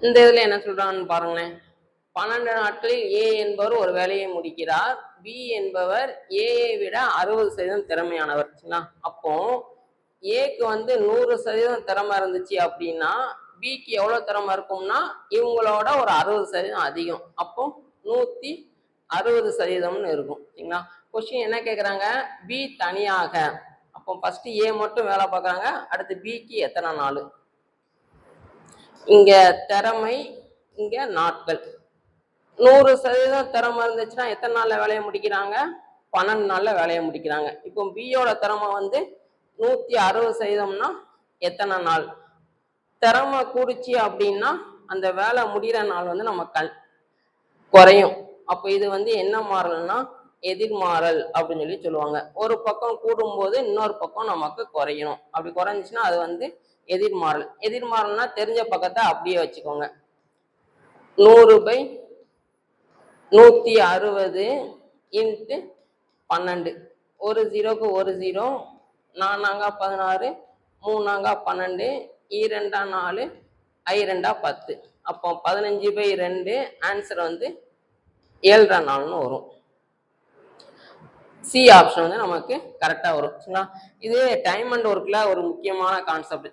இந்த இதுல என்ன சொல்றாங்கன்னு பாருங்களேன். 12 நாட்களில் ஏ என்பவர் ஒரு வேலையை முடிக்கிறார். பி என்பவர் ஏயை விட 60% திறமையானவர். அப்போ ஏக்கு வந்து 100% திறமை இருந்துச்சு அப்படின்னா பிக்கு எவ்வளவு திறமை இருக்கும்னா இவங்களோட ஒரு 60% அதிகம். அப்போ 160% இருக்கும். சரிங்களா? கொஸ்டின் என்ன கேட்குறாங்க? பி தனியாக. அப்போ ஃபர்ஸ்ட் ஏ மட்டும் வேலை பார்க்குறாங்க. அடுத்து பிக்கு எத்தனை நாள்? இங்க திறமை, இங்க நாட்கள். 100% திறமை இருந்துச்சுன்னா எத்தனை நாள்ல வேலையை முடிக்கிறாங்க? 12 நாள்ல வேலையை முடிக்கிறாங்க. இப்போ பியோட திறமை வந்து 160%னா எத்தனை நாள்? திறமை கூடிச்சு அப்படின்னா அந்த வேலை முடிகிற நாள் வந்து நம்ம குறையும். அப்போ இது வந்து என்ன மாறல்னா எதிர்மாறல் அப்படின்னு சொல்லி சொல்லுவாங்க. ஒரு பக்கம் கூடும்போது இன்னொரு பக்கம் நமக்கு குறையணும். அப்படி குறைஞ்சிச்சுன்னா அது வந்து எதிர்மாறல். எதிர்மாறல்னா தெரிஞ்ச பக்கத்தை அப்படியே வச்சுக்கோங்க. 100/160 இன்ட்டு 12. ஒரு ஜீரோக்கு ஒரு ஜீரோ, 4 16, 3 12, 2 4, 5 10. அப்போ 15/2 ஆன்சர் வந்து 7.4 வரும். சி ஆப்ஷன் வந்து நமக்கு கரெக்டா வரும். இது டைம் அண்ட் ஒர்க்ல ஒரு முக்கியமான கான்செப்ட்.